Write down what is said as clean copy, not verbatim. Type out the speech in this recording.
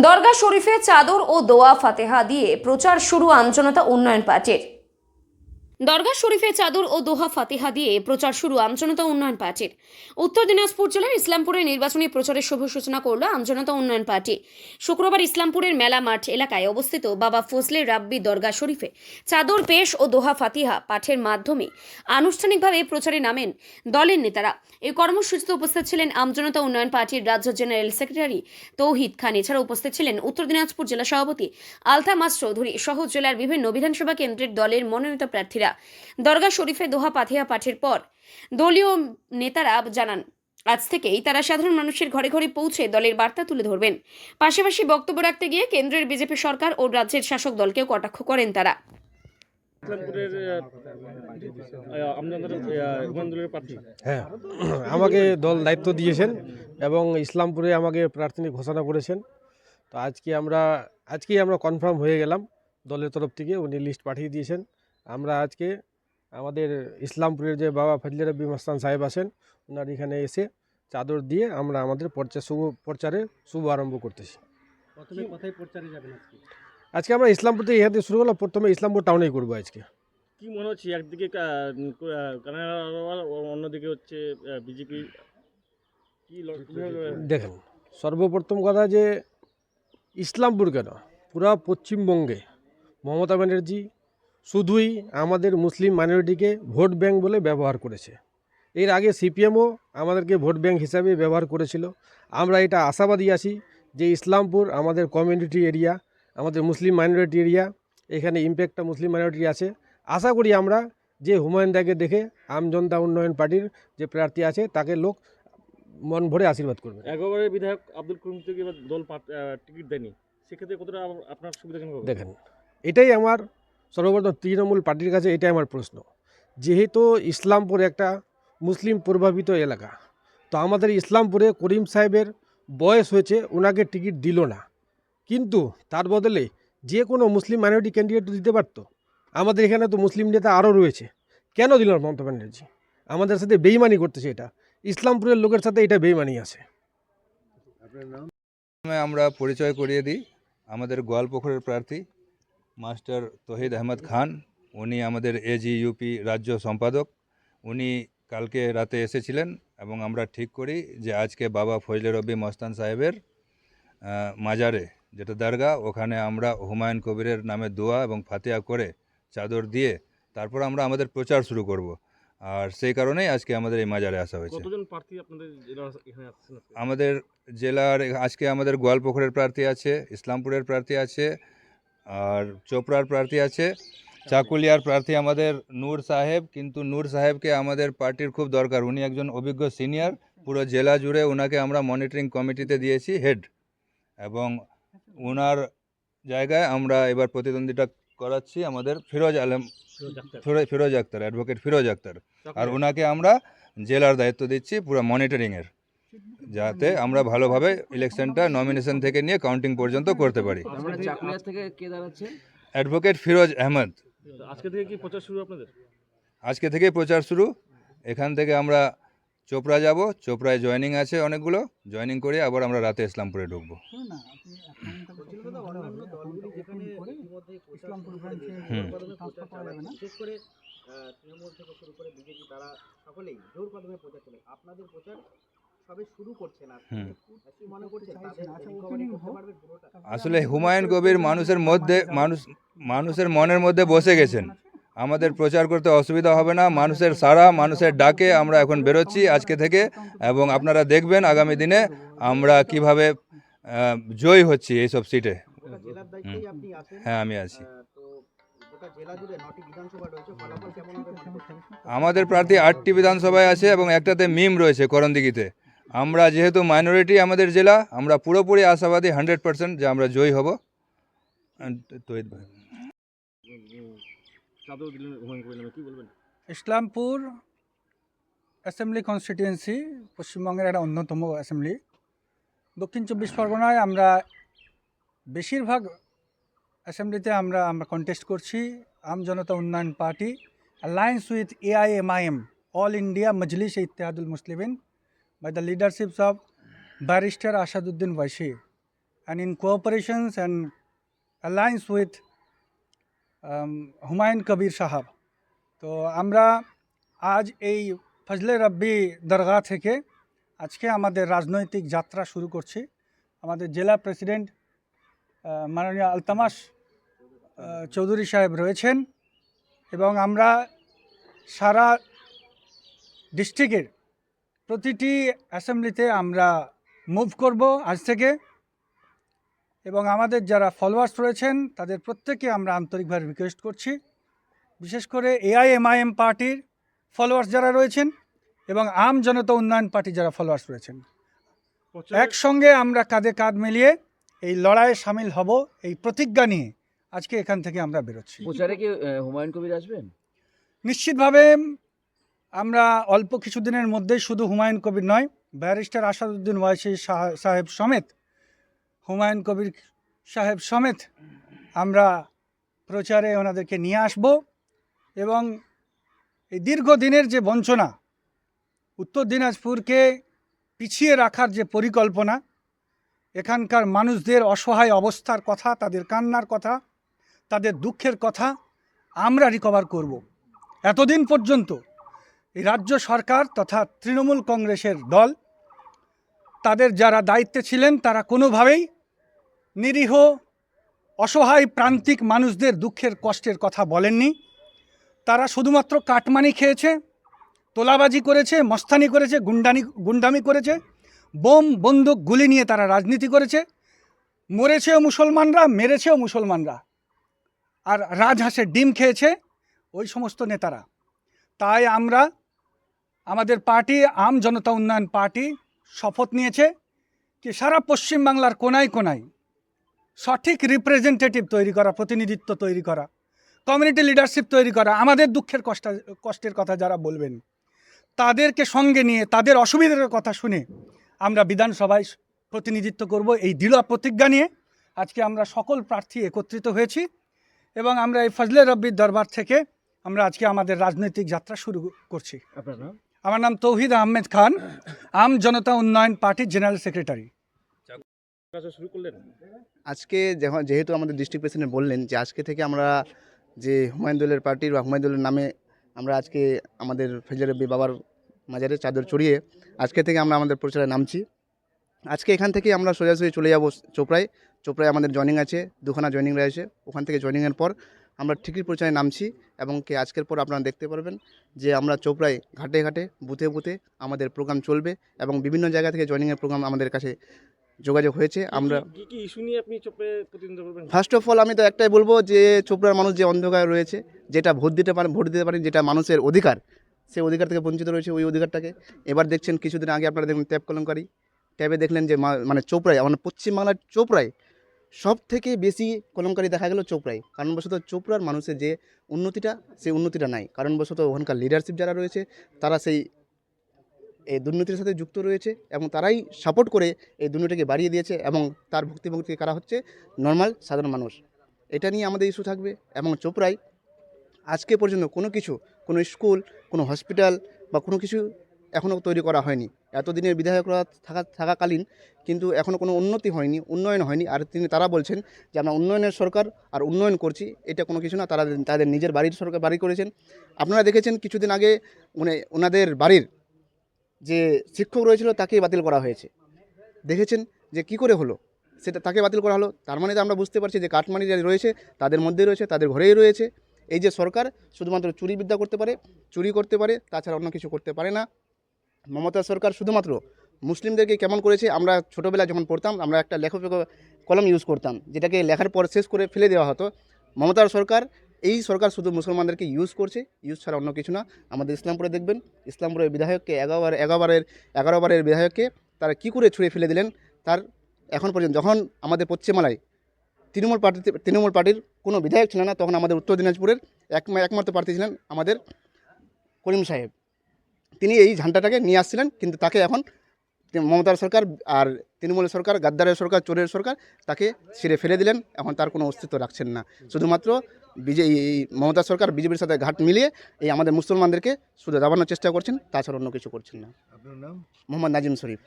দরগা শরীফে চাদর ও দোয়া ফাতেহা দিয়ে প্রচার শুরু আমজনতা উন্নয়ন পার্টির। দরগা শরীফে চাদর ও দোহা ফাতিহা দিয়ে প্রচার শুরু আমজনতা উন্নয়ন পার্টির। উত্তর দিনাজপুর জেলার ইসলামপুরে নির্বাচনী প্রচারের শুভ সূচনা করল আমজনতা উন্নয়ন পার্টি। শুক্রবার ইসলামপুরের মেলা মাঠ এলাকায় অবস্থিত বাবা ফজলে রাব্বি দরগা শরীফে চাদর পেশ ও দোহা ফাতিহা পাঠের মাধ্যমে আনুষ্ঠানিকভাবে প্রচারে নামেন দলের নেতারা। এই কর্মসূচিতে উপস্থিত ছিলেন আমজনতা উন্নয়ন পার্টির রাজ্য জেনারেল সেক্রেটারি তৌহিদ খান। এছাড়া উপস্থিত ছিলেন উত্তর দিনাজপুর জেলা সভাপতি আলতামাস চৌধুরী সহ জেলার বিভিন্ন বিধানসভা কেন্দ্রের দলের মনোনীত প্রার্থীরা। দরগা শরীফে দোহা ফাতিহা পাঠের পর দলীয় নেতারা জানান, আজ থেকেই তারা সাধারণ মানুষের ঘরে ঘরে পৌঁছে দলের বার্তা তুলে ধরবেন। পাশাপাশি বক্তব্য রাখতে গিয়ে কেন্দ্রের বিজেপি সরকার ও রাজ্যের শাসক দলকেও কটাক্ষ করেন তারা। হ্যাঁ, আমাকে দল দায়িত্ব দিয়েছেন এবং ইসলামপুরে আমাকে প্রার্থী ঘোষণা করেছেন। তো আজকেই আমরা কনফার্ম হয়ে গেলাম। দলের তরফ থেকে উনি লিস্ট পাঠিয়ে দিয়েছেন। আমরা আজকে আমাদের ইসলামপুরের যে বাবা ফজলে রাব্বি মস্তান সাহেব আছেন, ওনার এখানে এসে চাদর দিয়ে আমরা আমাদের প্রচারের শুভ আরম্ভ করতেছি। প্রথমে কোথায় প্রচারে যাবেন আজকে আমরা ইসলামপুর থেকে এখান থেকে শুরু করলাম। প্রথমে ইসলামপুর টাউনেই করবো আজকে। কি মনে হচ্ছে, একদিকে কানাডা আরওয়াল, অন্যদিকে হচ্ছে বিজেপি, কি দেখেন, সর্বপ্রথম কথা যে ইসলামপুর কেন, পুরা পশ্চিমবঙ্গে মমতা ব্যানার্জি শুধুই আমাদের মুসলিম মাইনরিটিকে ভোট ব্যাংক বলে ব্যবহার করেছে। এর আগে সিপিএমও আমাদেরকে ভোট ব্যাংক হিসাবে ব্যবহার করেছিল। আমরা এটা আশাবাদী আছি যে ইসলামপুর আমাদের কমিউনিটি এরিয়া, আমাদের মুসলিম মাইনরিটি এরিয়া, এখানে ইম্প্যাক্টটা মুসলিম মাইনরিটি আছে। আশা করি আমরা যে হুমায়ুন দাকে দেখে আমজনতা উন্নয়ন পার্টির যে প্রার্থী আছে তাকে লোক মন ভরে আশীর্বাদ করবে। একেবারে বিধায়ক আব্দুল করিম থেকে দল টিকিট দেয়নি, সেক্ষেত্রে কতটা আপনার সুবিধা হবে? দেখেন, এটাই আমার সর্বপ্রথম তৃণমূল পার্টির কাছে এটাই আমার প্রশ্ন। যেহেতু ইসলামপুর একটা মুসলিম প্রভাবিত এলাকা, তো আমাদের ইসলামপুরে করিম সাহেবের বয়স হয়েছে, ওনাকে টিকিট দিল না, কিন্তু তার বদলে যে কোনো মুসলিম মাইনরিটি ক্যান্ডিডেট দিতে পারতো। আমাদের এখানে তো মুসলিম নেতা আরও রয়েছে, কেন দিল না মমতা ব্যানার্জি? আমাদের সাথে বেইমানি করতেছে। এটা ইসলামপুরের লোকের সাথে এটা বেইমানি আছে। আমরা পরিচয় করিয়ে দিই, আমাদের গোয়ালপুকুরের প্রার্থী মাস্টার তৌহিদ আহমদ খান, উনি আমাদের এজিইউপি রাজ্য সম্পাদক। উনি কালকে রাতে এসেছিলেন এবং আমরা ঠিক করি যে আজকে বাবা ফজলে রাব্বি মস্তান সাহেবের মাজারে, যেটা দরগা, ওখানে আমরা হুমায়ুন কবিরের নামে দোয়া এবং ফাতিহা করে চাদর দিয়ে তারপর আমরা আমাদের প্রচার শুরু করব। আর সেই কারণেই আজকে আমাদের এই মাজারে আসা হয়েছে। কতজন প্রার্থী আপনাদের জেলার এখানে আসছেন? আমাদের জেলার আজকে আমাদের গোয়ালপুকুরের প্রার্থী আছে, ইসলামপুরের প্রার্থী আছে, আর চোপড়ার প্রার্থী আছে, চাকুলিয়ার প্রার্থী আমাদের নূর সাহেব। কিন্তু নূর সাহেবকে আমাদের পার্টির খুব দরকার, উনি একজন অভিজ্ঞ সিনিয়র, পুরো জেলা জুড়ে ওনাকে আমরা মনিটরিং কমিটিতে দিয়েছি হেড, এবং ওনার জায়গায় আমরা এবার প্রতিদ্বন্দ্বিতা করাচ্ছি আমাদের ফিরোজ আক্তার, অ্যাডভোকেট ফিরোজ আক্তার, আর ওনাকে আমরা জেলার দায়িত্ব দিচ্ছি পুরো মনিটরিংয়ের, যাতে আমরা ভালোভাবে ইলেকশনটা নমিনেশন থেকে নিয়ে কাউন্টিং পর্যন্ত করতে পারি। অ্যাডভোকেট ফিরোজ আহমদ। আজকে থেকে কি প্রচার শুরু আপনাদের? আজকে থেকেই প্রচার শুরু। এখান থেকে আমরা চোপড়া যাব, চোপড়ায় জয়েনিং আছে অনেকগুলো, জয়েনিং করে আবার আমরা রাতে ইসলামপুরে ঢুকবো। আসলে হুমায়ুন কবির মানুষের মনের মধ্যে বসে গেছেন, আমাদের প্রচার করতে অসুবিধা হবে না। মানুষের সারা, মানুষের ডাকে আমরা এখন বেরোচ্ছি আজকে থেকে, এবং আপনারা দেখবেন আগামী দিনে আমরা কিভাবে জয়ী হচ্ছি এইসব সিটে। হ্যাঁ, আমি আছি। আমাদের প্রার্থী 8টি বিধানসভায় আছে এবং একটাতে মিম রয়েছে করণদিঘিতে। আমরা যেহেতু মাইনরিটি আমাদের জেলা, আমরা পুরোপুরি আশাবাদী 100% যে আমরা জয়ী হব। ইসলামপুর অ্যাসেম্বলি কনস্টিটিউয়েন্সি পশ্চিমবঙ্গের একটা অন্যতম অ্যাসেম্বলি। দক্ষিণ 24 পরগনায় আমরা বেশিরভাগ অ্যাসেম্বলিতে আমরা কন্টেস্ট করছি। আমজনতা উন্নয়ন party alliance with AIMIM, all India Majlis Ittehadul Muslimin, by the leaderships of Barrister Ashaduddin Waisi and in cooperation and alliance with Humayun Kabir Sahab. তো আমরা আজ এই ফজলে রব্বি দরগা থেকে আজকে আমাদের রাজনৈতিক যাত্রা শুরু করছি। আমাদের জেলা প্রেসিডেন্ট মাননীয় আলতামাস চৌধুরী সাহেব রয়েছেন এবং আমরা সারা ডিস্ট্রিক্টের প্রতিটি অ্যাসেম্বলিতে আমরা মুভ করব আজ থেকে, এবং আমাদের যারা ফলোয়ার্স রয়েছেন তাদের প্রত্যেককে আমরা আন্তরিকভাবে রিকোয়েস্ট করছি, বিশেষ করে এআইএমআইএম পার্টির ফলোয়ার্স যারা রয়েছেন এবং আম জনতা উন্নয়ন পার্টি যারা ফলোয়ার্স রয়েছেন, একসঙ্গে আমরা কাঁধে কাঁধ মিলিয়ে এই লড়াইয়ে সামিল হব এই প্রতিজ্ঞা নিয়ে আজকে এখান থেকে আমরা বেরোচ্ছি। প্রচারে কি হুমায়ুন কবির আসবেন? নিশ্চিতভাবে আমরা অল্প কিছুদিনের মধ্যেই শুধু হুমায়ুন কবির নয়, ব্যারিস্টার আসাদুদ্দিন ওয়াইসি সাহেব সমেত, হুমায়ুন কবির সাহেব সমেত আমরা প্রচারে ওনাদেরকে নিয়ে আসব এবং এই দীর্ঘদিনের যে বঞ্চনা, উত্তর দিনাজপুরকে পিছিয়ে রাখার যে পরিকল্পনা, এখানকার মানুষদের অসহায় অবস্থার কথা, তাদের কান্নার কথা, তাদের দুঃখের কথা আমরা রিকভার করব। এতদিন পর্যন্ত এই রাজ্য সরকার তথা তৃণমূল কংগ্রেসের দল, তাদের যারা দায়িত্বে ছিলেন তারা কোনোভাবেই নিরীহ অসহায় প্রান্তিক মানুষদের দুঃখের কষ্টের কথা বলেননি। তারা শুধুমাত্র কাটমানি খেয়েছে, তোলাবাজি করেছে, মস্তানি করেছে, গুন্ডামি করেছে, বোম বন্দুক গুলি নিয়ে তারা রাজনীতি করেছে। মরেছেও মুসলমানরা, মেরেছেও মুসলমানরা, আর রাজহাঁসের ডিম খেয়েছে ওই সমস্ত নেতারা। তাই আমরা, আমাদের পার্টি আম জনতা উন্নয়ন পার্টি শপথ নিয়েছে যে সারা পশ্চিমবাংলার কোনায় কোনায় সঠিক রিপ্রেজেন্টেটিভ তৈরি করা, প্রতিনিধিত্ব তৈরি করা, কমিউনিটি লিডারশিপ তৈরি করা, আমাদের দুঃখের কষ্টের কথা যারা বলবেন তাদেরকে সঙ্গে নিয়ে তাদের অসুবিধার কথা শুনে আমরা বিধানসভায় প্রতিনিধিত্ব করব। এই দৃঢ় প্রতিজ্ঞা নিয়ে আজকে আমরা সকল প্রার্থী একত্রিত হয়েছি এবং আমরা এই ফজলে রব্বির দরবার থেকে আমরা আজকে আমাদের রাজনৈতিক যাত্রা শুরু করছি। আপনার নাম? আমার নাম তৌহিদ আহমেদ খান, আম জনতা উন্নয়ন পার্টির জেনারেল সেক্রেটারি। কাজ শুরু করলেন আজকে যেহেতু আমাদের ডিস্ট্রিক্ট প্রেসিডেন্ট বললেন যে আজকে থেকে আমরা যে হুমায়ুন দলের পার্টির বা হুমায়ুন দলের নামে আমরা আজকে আমাদের ফজলে রব্বি বাবার মাজারে চাদর চড়িয়ে আজকে থেকে আমরা আমাদের প্রচারে নামছি। আজকে এখান থেকে আমরা সোজাসুজি চলে যাব চোপড়ায় আমাদের জয়নিং আছে, দুখানা জয়নিং রয়েছে। ওখান থেকে জয়নিংয়ের পর আমরা ঠিকই প্রচারে নামছি এবং আজকের পর আপনারা দেখতে পারবেন যে আমরা চোপড়ায় ঘাটে ঘাটে বুথে বুথে আমাদের প্রোগ্রাম চলবে এবং বিভিন্ন জায়গা থেকে জয়নিংয়ের প্রোগ্রাম আমাদের কাছে যোগাযোগ হয়েছে। আমরা কি ইস্যু নিয়ে আপনি চোপে প্রতিনিধিত্ব করবেন? ফার্স্ট অফ অল আমি তো একটাই বলবো যে চোপড়ার মানুষ যে অন্ধকার রয়েছে, যেটা ভোট দিতে পারেন, যেটা মানুষের অধিকার, সেই অধিকার থেকে বঞ্চিত রয়েছে, ওই অধিকারটাকে এবার দেখছেন। কিছুদিন আগে আপনারা দেখুন ট্যাব কেলেঙ্কারি, ট্যাবে দেখলেন যে মানে চোপড়ায়, মানে পশ্চিমবাংলার চোপড়ায় সব থেকে বেশি কেলেঙ্কারি দেখা গেল চোপড়ায়। কারণবশত চোপড়ার মানুষের যে উন্নতিটা, সেই উন্নতিটা নাই। কারণবশত ওখানকার লিডারশিপ যারা রয়েছে তারা এই দুর্নীতির সাথে যুক্ত রয়েছে এবং তারাই সাপোর্ট করে এই দুর্নীতিকে বাড়িয়ে দিয়েছে এবং তার ভুক্তভোগী কারা হচ্ছে নর্মাল সাধারণ মানুষ। এটা নিয়ে আমাদের ইস্যু থাকবে। এবং চোপড়ায় আজকে পর্যন্ত কোনো স্কুল, কোনো হসপিটাল বা কোনো কিছু এখনও তৈরি করা হয়নি। এতদিনের বিধায়করা থাকাকালীন কিন্তু এখনও কোনো উন্নতি হয়নি, উন্নয়ন হয়নি। আর তারা বলছেন যে আমরা উন্নয়নের সরকার আর উন্নয়ন করছি, এটা কোনো কিছু না। তারা তাদের নিজের বাড়ির সরকার বাড়ি করেছেন। আপনারা দেখেছেন কিছুদিন আগে ওনাদের বাড়ির যে শিক্ষক রয়েছিল তাকেই বাতিল করা হয়েছে। দেখেছেন যে কি করে হলো, সেটা তাকে বাতিল করা হলো। তার মানে তো আমরা বুঝতে পারছি যে কাটমানি যারা রয়েছে তাদের মধ্যেই রয়েছে, তাদের ঘরেই রয়েছে। এই যে সরকার শুধুমাত্র চুরিবিদ্যা করতে পারে, চুরি করতে পারে, তাছাড়া অন্য কিছু করতে পারে না। মমতা সরকার শুধুমাত্র মুসলিমদেরকে কেমন করেছে, আমরা ছোটোবেলায় যখন পড়তাম আমরা একটা লেখক কলম ইউজ করতাম, যেটাকে লেখার পর শেষ করে ফেলে দেওয়া হতো। মমতার সরকার, এই সরকার শুধু মুসলমানদেরকে ইউজ করছে, ইউজ ছাড়া অন্য কিছু না। আমাদের ইসলামপুরে দেখবেন, ইসলামপুরের বিধায়ককে 11 বারের বিধায়ককে তারা কী করে ছুঁড়ে ফেলে দিলেন। তার এখন পর্যন্ত যখন আমাদের পশ্চিমবাংলায় তৃণমূল পার্টির কোনো বিধায়ক ছিল না, তখন আমাদের উত্তর দিনাজপুরের একমাত্র প্রার্থী ছিলেন আমাদের করিম সাহেব। তিনি এই ঝান্ডাটাকে নিয়ে আসছিলেন, কিন্তু তাকে এখন মমতার সরকার আর তৃণমূলের সরকার, গাদ্দারের সরকার, চোরের সরকার তাকে ছিঁড়ে ফেলে দিলেন। এখন তার কোনো অস্তিত্ব রাখছেন না। শুধুমাত্র মমতা সরকার বিজেপির সাথে ঘাট মিলিয়ে এই আমাদের মুসলমানদেরকে শুধু দাবানোর চেষ্টা করছেন, তাছাড়া অন্য কিছু করছেন না। আপনার নাম? মোহাম্মদ নাজিম শরীফ।